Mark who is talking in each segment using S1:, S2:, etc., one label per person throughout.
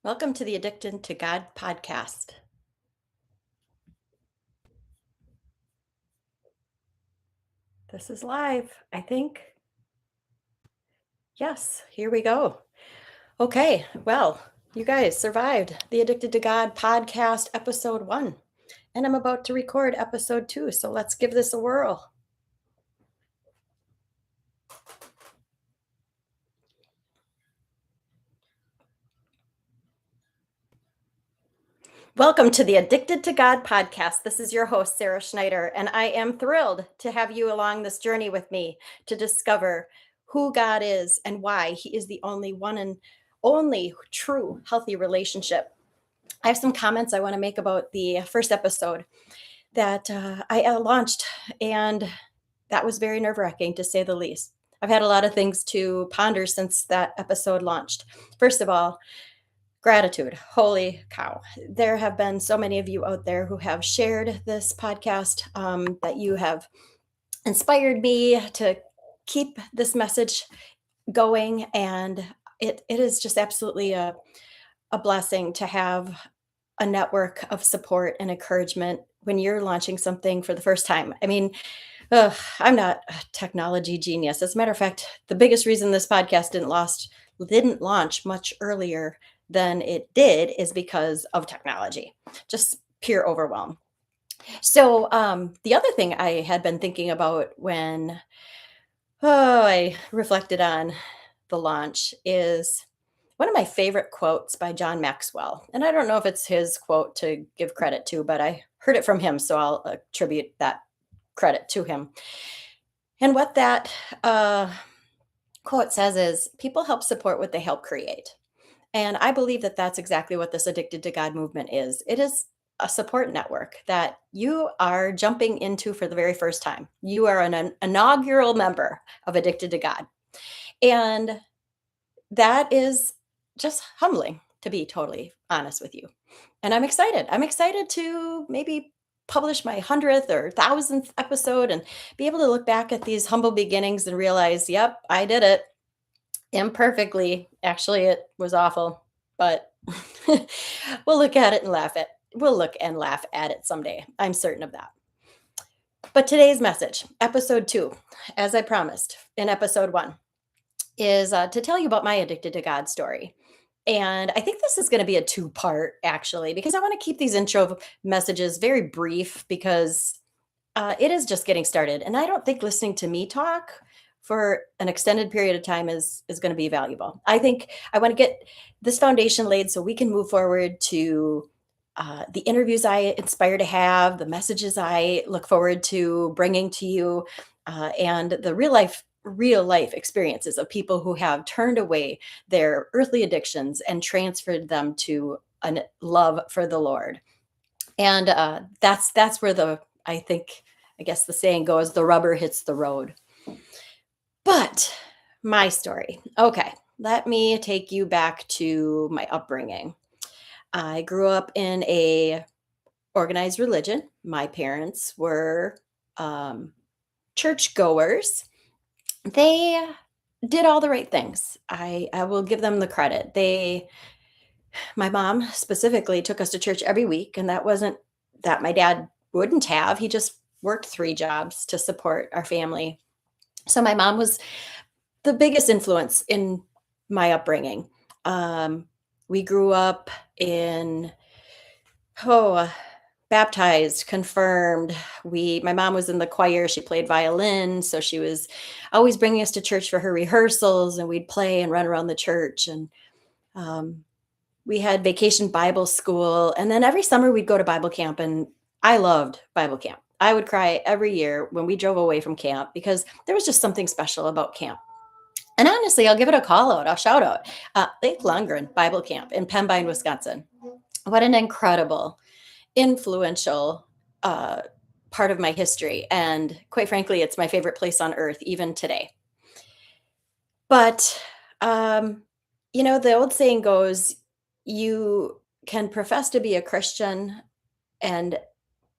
S1: Welcome to the Addicted to God podcast. This is live, I think. Yes, here we go. Okay, well, you guys survived the Addicted to God podcast episode 1, and I'm about to record episode 2, so let's give this a whirl. Welcome to the Addicted to God podcast. This is your host, Sarah Schneider, and I am thrilled to have you along this journey with me to discover who God is and why He is the only one and only true healthy relationship. I have some comments I want to make about the first episode that I launched, and that was very nerve wracking to say the least. I've had a lot of things to ponder since that episode launched. First of all, gratitude. Holy cow. There have been so many of you out there who have shared this podcast, that you have inspired me to keep this message going. And it is just absolutely a blessing to have a network of support and encouragement when you're launching something for the first time. I mean, I'm not a technology genius. As a matter of fact, the biggest reason this podcast didn't launch much earlier than it did is because of technology, just pure overwhelm. So the other thing I had been thinking about when I reflected on the launch is one of my favorite quotes by John Maxwell. And I don't know if it's his quote to give credit to, but I heard it from him, so I'll attribute that credit to him. And what that quote says is people help support what they help create. And I believe that that's exactly what this Addicted to God movement is. It is a support network that you are jumping into for the very first time. You are an inaugural member of Addicted to God. And that is just humbling, to be totally honest with you. And I'm excited. I'm excited to maybe publish my 100th or 1000th episode and be able to look back at these humble beginnings and realize, yep, I did it imperfectly. Actually, it was awful, but we'll look and laugh at it someday. I'm certain of that. But today's message, episode 2, as I promised in episode 1, is to tell you about my Addicted to God story. And I think this is going to be a two-part actually, because I want to keep these intro messages very brief because it is just getting started. And I don't think listening to me talk for an extended period of time is going to be valuable. I think I want to get this foundation laid so we can move forward to the interviews I inspire to have, the messages I look forward to bringing to you, and the real life experiences of people who have turned away their earthly addictions and transferred them to a love for the Lord. And that's where I guess the saying goes, the rubber hits the road. But my story. Okay, let me take you back to my upbringing. I grew up in a organized religion. My parents were um, churchgoers. They did all the right things. I will give them the credit. My mom specifically took us to church every week, and that wasn't that my dad wouldn't have. He just worked 3 jobs to support our family. So my mom was the biggest influence in my upbringing. Um, we grew up in oh, baptized, confirmed. My mom was in the choir. She played violin, so she was always bringing us to church for her rehearsals, and we'd play and run around the church. And um, we had vacation Bible school, and then every summer we'd go to Bible camp, and I loved Bible camp. I would cry every year when we drove away from camp because there was just something special about camp. And honestly, I'll give it a call out. I'll shout out Lake Lundgren Bible Camp in Pembine, Wisconsin. What an incredible, influential uh, part of my history. And quite frankly, it's my favorite place on earth, even today. But, um, the old saying goes, you can profess to be a Christian and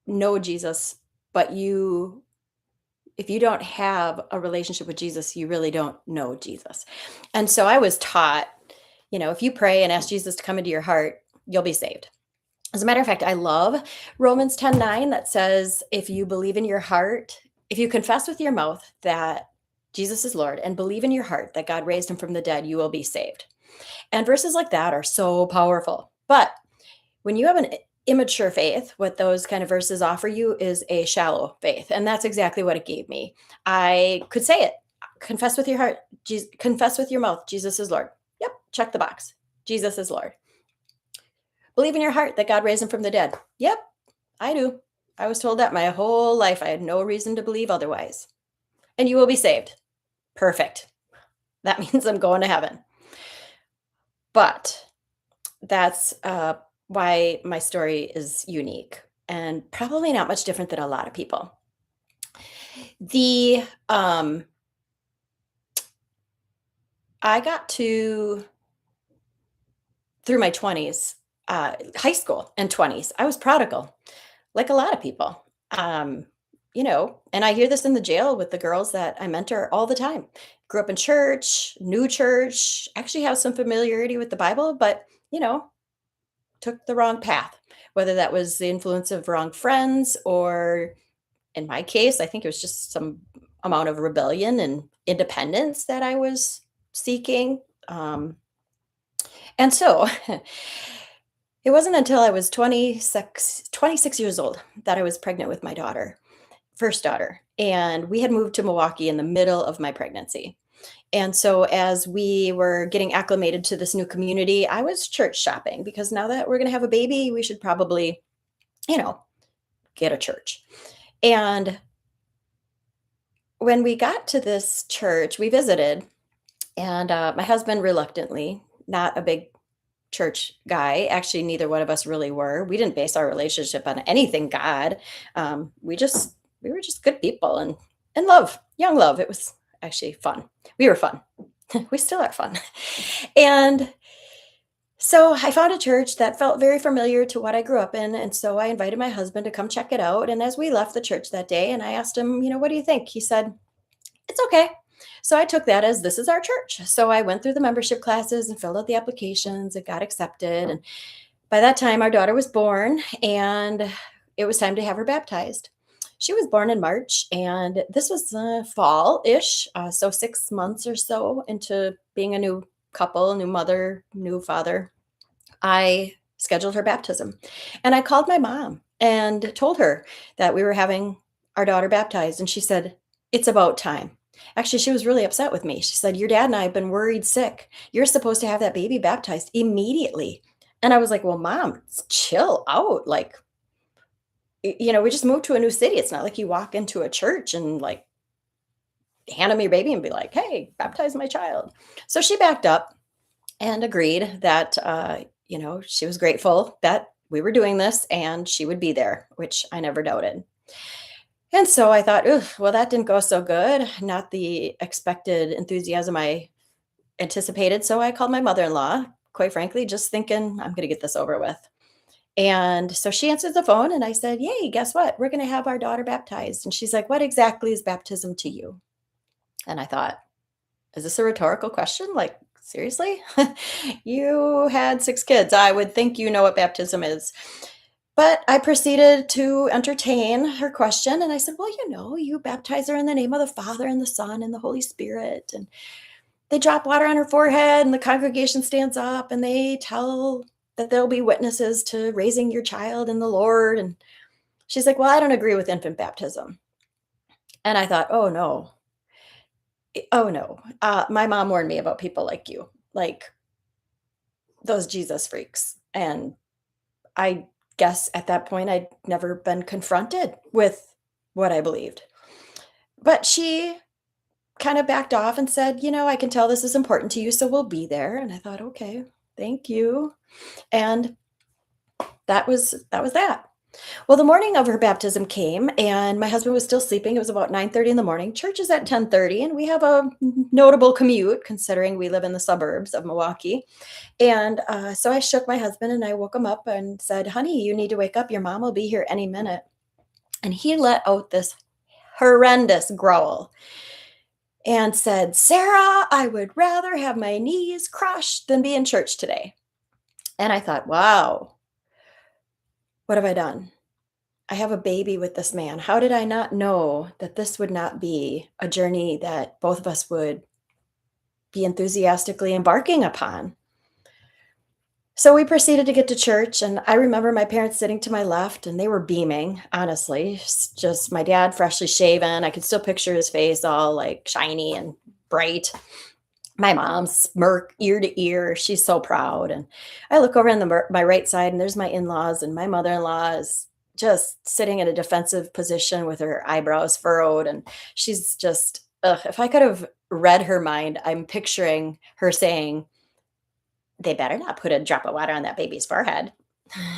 S1: know Jesus, but if you don't have a relationship with Jesus, you really don't know Jesus. And so I was taught, If you pray and ask Jesus to come into your heart, you'll be saved. As a matter of fact, I love Romans 10:9 that says, if you believe in your heart, if you confess with your mouth that Jesus is Lord and believe in your heart that God raised him from the dead, you will be saved. And verses like that are so powerful. But when you have an immature faith, what those kind of verses offer you is a shallow faith. And that's exactly what it gave me. I could say it. Confess with your heart, confess with your mouth, Jesus is Lord. Yep, check the box. Jesus is Lord. Believe in your heart that God raised him from the dead. Yep, I do. I was told that my whole life. I had no reason to believe otherwise. And you will be saved. Perfect. That means I'm going to heaven. But that's why my story is unique and probably not much different than a lot of people. The I got to through my 20s, high school and 20s. I was prodigal, like a lot of people. And I hear this in the jail with the girls that I mentor all the time. Grew up in church, new church, actually have some familiarity with the Bible, but you know, took the wrong path, whether that was the influence of wrong friends or in my case, I think it was just some amount of rebellion and independence that I was seeking. And so it wasn't until I was 26 years old that I was pregnant with my daughter, first daughter. And we had moved to Milwaukee in the middle of my pregnancy. And so as we were getting acclimated to this new community, I was church shopping because now that we're going to have a baby, we should probably, you know, get a church. And when we got to this church, we visited, and my husband reluctantly, not a big church guy. Actually, neither one of us really were. We didn't base our relationship on anything God. We were just good people and in love, young love. It was actually fun. We were fun. We still are fun. And so I found a church that felt very familiar to what I grew up in. And so I invited my husband to come check it out. And as we left the church that day, and I asked him, what do you think? He said, it's okay. So I took that as this is our church. So I went through the membership classes and filled out the applications and got accepted. And by that time, our daughter was born and it was time to have her baptized. She was born in March, and this was fall ish. So 6 months or so into being a new couple, new mother, new father, I scheduled her baptism. And I called my mom and told her that we were having our daughter baptized. And she said, it's about time. Actually, she was really upset with me. She said, your dad and I have been worried sick. You're supposed to have that baby baptized immediately. And I was like, well, mom, chill out. Like, we just moved to a new city. It's not like you walk into a church and like hand them your baby and be like, hey, baptize my child. So she backed up and agreed that, she was grateful that we were doing this and she would be there, which I never doubted. And so I thought, "Ugh, well, that didn't go so good. Not the expected enthusiasm I anticipated." So I called my mother-in-law, quite frankly, just thinking I'm going to get this over with. And so she answered the phone and I said, yay, guess what? We're going to have our daughter baptized. And she's like, what exactly is baptism to you? And I thought, is this a rhetorical question? Like, seriously? You had 6 kids. I would think you know what baptism is. But I proceeded to entertain her question. And I said, well, you baptize her in the name of the Father and the Son and the Holy Spirit. And they drop water on her forehead and the congregation stands up and they tell that there'll be witnesses to raising your child in the Lord. And she's like, well, I don't agree with infant baptism. And I thought, oh no. Oh no. My mom warned me about people like you, like those Jesus freaks. And I guess at that point, I'd never been confronted with what I believed. But she kind of backed off and said, I can tell this is important to you, so we'll be there. And I thought, okay, thank you. And that was that. Well, the morning of her baptism came and my husband was still sleeping. It was about 9:30 in the morning. Church is at 10:30, and we have a notable commute considering we live in the suburbs of Milwaukee. And so I shook my husband and I woke him up and said, honey, you need to wake up. Your mom will be here any minute. And he let out this horrendous growl. and said, "Sarah, I would rather have my knees crushed than be in church today." And I thought, wow, what have I done? I have a baby with this man. How did I not know that this would not be a journey that both of us would be enthusiastically embarking upon? So we proceeded to get to church, and I remember my parents sitting to my left, and they were beaming, honestly. Just my dad, freshly shaven. I could still picture his face all like shiny and bright. My mom smirk ear to ear. She's so proud. And I look over on my right side, and there's my in laws, and my mother in law is just sitting in a defensive position with her eyebrows furrowed. And she's just, ugh, if I could have read her mind, I'm picturing her saying, "They better not put a drop of water on that baby's forehead."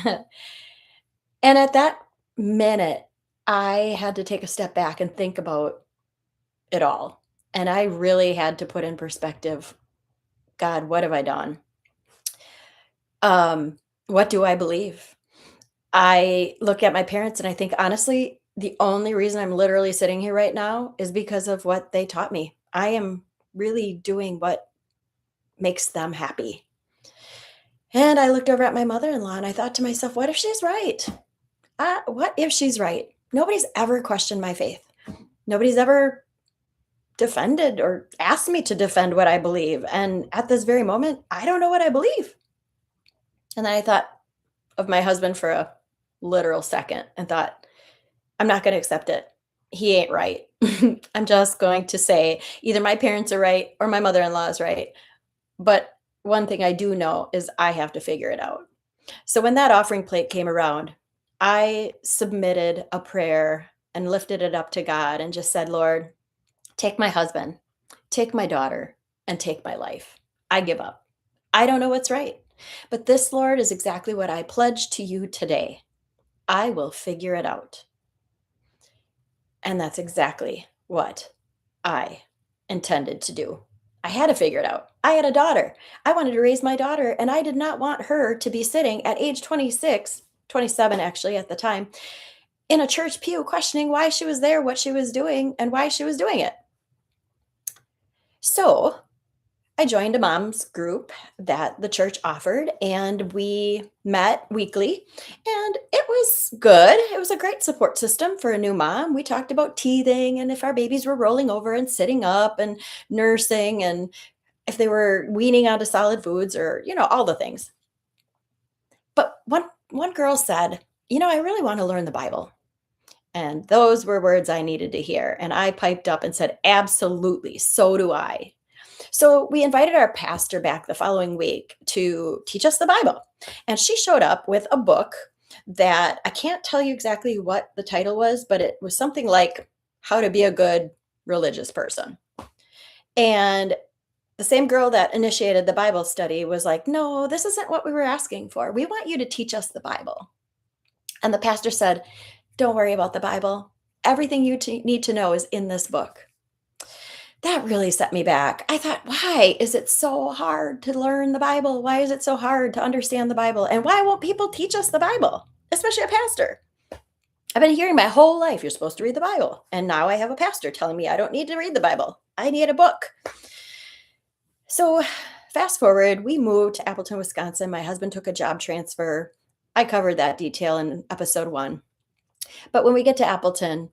S1: And at that minute, I had to take a step back and think about it all. And I really had to put in perspective, God, what have I done? What do I believe? I look at my parents and I think, honestly, the only reason I'm literally sitting here right now is because of what they taught me. I am really doing what makes them happy. And I looked over at my mother in law and I thought to myself, what if she's right? What if she's right? Nobody's ever questioned my faith. Nobody's ever defended or asked me to defend what I believe. And at this very moment, I don't know what I believe. And then I thought of my husband for a literal second and thought, I'm not going to accept it. He ain't right. I'm just going to say either my parents are right or my mother in law is right. But one thing I do know is I have to figure it out. So when that offering plate came around, I submitted a prayer and lifted it up to God and just said, Lord, take my husband, take my daughter, and take my life. I give up. I don't know what's right. But this, Lord, is exactly what I pledge to you today. I will figure it out. And that's exactly what I intended to do. I had to figure it out. I had a daughter. I wanted to raise my daughter, and I did not want her to be sitting at age 26, 27 actually at the time, in a church pew questioning why she was there, what she was doing, and why she was doing it. So I joined a mom's group that the church offered, and we met weekly, and it was good. It was a great support system for a new mom. We talked about teething and if our babies were rolling over and sitting up and nursing and if they were weaning onto solid foods or, all the things. But one girl said, I really want to learn the Bible. And those were words I needed to hear. And I piped up and said, absolutely, so do I. So we invited our pastor back the following week to teach us the Bible. And she showed up with a book that I can't tell you exactly what the title was, but it was something like How to Be a Good Religious Person. And the same girl that initiated the Bible study was like, no, this isn't what we were asking for. We want you to teach us the Bible. And the pastor said, don't worry about the Bible. Everything you need to know is in this book. That really set me back. I thought, why is it so hard to learn the Bible? Why is it so hard to understand the Bible? And why won't people teach us the Bible, especially a pastor? I've been hearing my whole life, you're supposed to read the Bible. And now I have a pastor telling me I don't need to read the Bible. I need a book. So fast forward, we moved to Appleton, Wisconsin. My husband took a job transfer. I covered that detail in episode 1. But when we get to Appleton,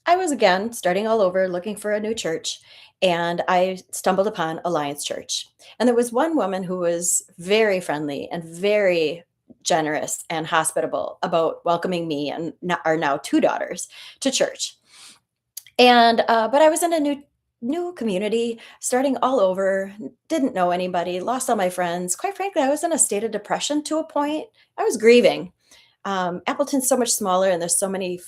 S1: I was again starting all over looking for a new church, and I stumbled upon Alliance Church. And there was one woman who was very friendly and very generous and hospitable about welcoming me and our now 2 daughters to church. And but I was in a new community, starting all over, didn't know anybody, lost all my friends. Quite frankly, I was in a state of depression to a point. I was grieving. Appleton's so much smaller, and there's so many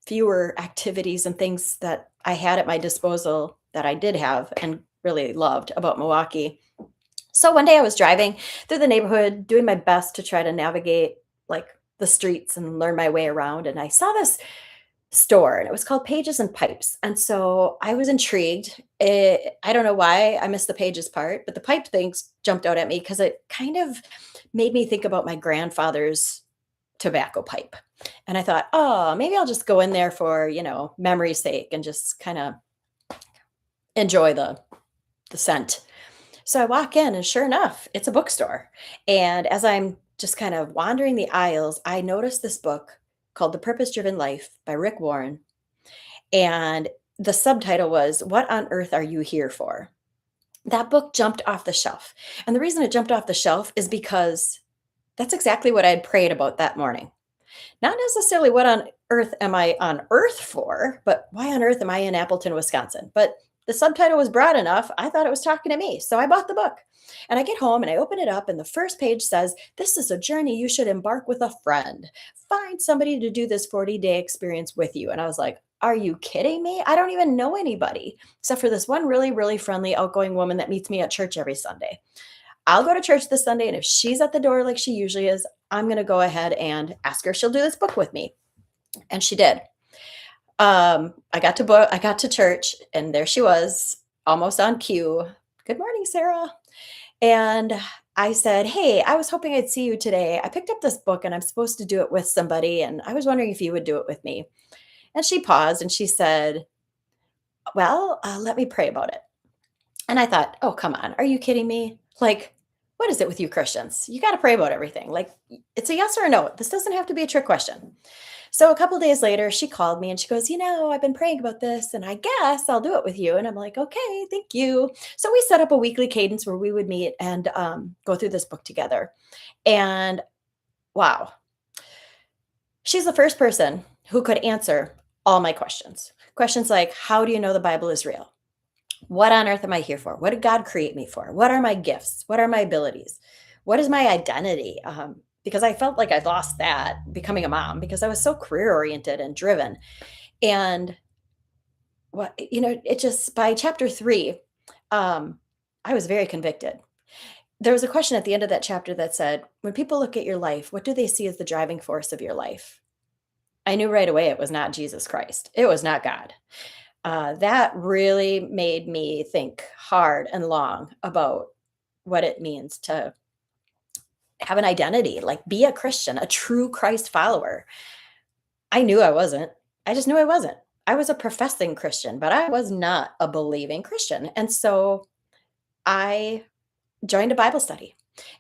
S1: fewer activities and things that I had at my disposal that I did have and really loved about Milwaukee. So one day I was driving through the neighborhood, doing my best to try to navigate like the streets and learn my way around. And I saw this store and it was called Pages and Pipes. And so I was intrigued. I don't know why I missed the pages part, but the pipe things jumped out at me because it kind of made me think about my grandfather's tobacco pipe. And I thought, oh, maybe I'll just go in there for, memory's sake and just kind of enjoy the scent. So I walk in and sure enough, it's a bookstore. And as I'm just kind of wandering the aisles, I noticed this book called The Purpose Driven Life by Rick Warren. And the subtitle was, What on Earth Are You Here For? That book jumped off the shelf. And the reason it jumped off the shelf is because that's exactly what I had prayed about that morning. Not necessarily what on earth am I on earth for, but why on earth am I in Appleton, Wisconsin? But the subtitle was broad enough. I thought it was talking to me. So I bought the book. And I get home and I open it up, and the first page says, This is a journey you should embark with a friend. Find somebody to do this 40-day experience with you. And I was like, Are you kidding me? I don't even know anybody except for this one really, really friendly, outgoing woman that meets me at church every Sunday. I'll go to church this Sunday, and if she's at the door like she usually is, I'm going to go ahead and ask her if she'll do this book with me. And she did. I got to church, and there she was, almost on cue. Good morning, Sarah. And I said, Hey, I was hoping I'd see you today. I picked up this book and I'm supposed to do it with somebody, and I was wondering if you would do it with me. And she paused and she said, Well, let me pray about it. And I thought, "Oh, come on. Are you kidding me? Like, what is it with you Christians? You got to pray about everything. Like, it's a yes or a no. This doesn't have to be a trick question." So a couple days later, she called me and she goes, I've been praying about this and I guess I'll do it with you. And I'm like, Okay, thank you. So we set up a weekly cadence where we would meet and go through this book together. And wow, she's the first person who could answer all my questions. Questions like, How do you know the Bible is real? What on earth am I here for? What did God create me for? What are my gifts? What are my abilities? What is my identity? Because I felt like I'd lost that becoming a mom because I was so career oriented and driven. And it just by chapter 3, um, I was very convicted. There was a question at the end of that chapter that said, When people look at your life, what do they see as the driving force of your life? I knew right away it was not Jesus Christ. It was not God. That really made me think hard and long about what it means to have an identity, like be a Christian, a true Christ follower. I knew I wasn't. I just knew I wasn't. I was a professing Christian, but I was not a believing Christian. And so I joined a Bible study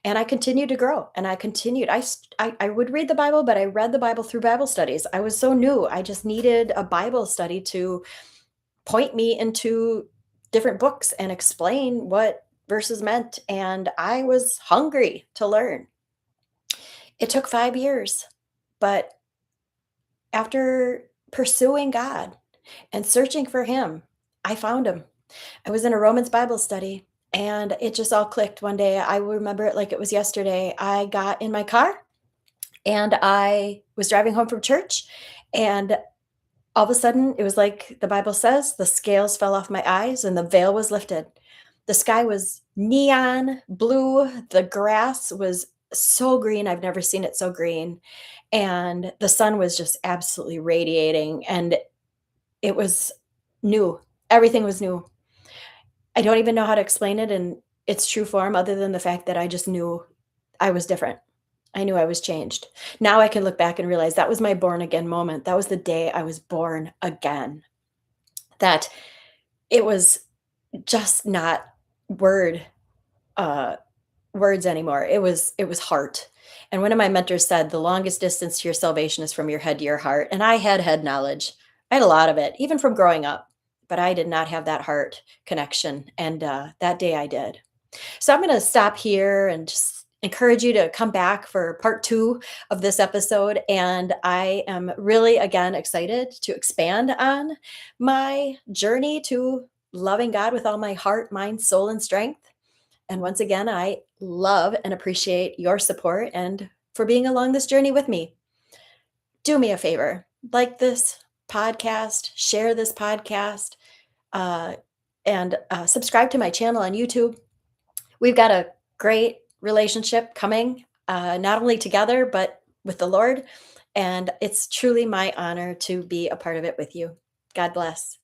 S1: and I continued to grow and I continued. I would read the Bible, but I read the Bible through Bible studies. I was so new. I just needed a Bible study to point me into different books and explain what verses meant. And I was hungry to learn. It took 5 years, but after pursuing God and searching for Him, I found Him. I was in a Romans Bible study and it just all clicked one day. I remember it like it was yesterday. I got in my car and I was driving home from church, and all of a sudden, it was like the Bible says, the scales fell off my eyes and the veil was lifted. The sky was neon blue. The grass was so green. I've never seen it so green. And the sun was just absolutely radiating. And it was new. Everything was new. I don't even know how to explain it in its true form other than the fact that I just knew I was different. I knew I was changed. Now I can look back and realize that was my born again moment. That was the day I was born again. That it was just not word uh words anymore. It was heart. And one of my mentors said the longest distance to your salvation is from your head to your heart. And I had head knowledge. I had a lot of it, even from growing up, but I did not have that heart connection. And that day I did. So I'm going to stop here and just encourage you to come back for part 2 of this episode. And I am really, again, excited to expand on my journey to loving God with all my heart, mind, soul, and strength. And once again, I love and appreciate your support and for being along this journey with me. Do me a favor, like this podcast, share this podcast, uh, and subscribe to my channel on YouTube. We've got a great relationship coming, not only together, but with the Lord. And it's truly my honor to be a part of it with you. God bless.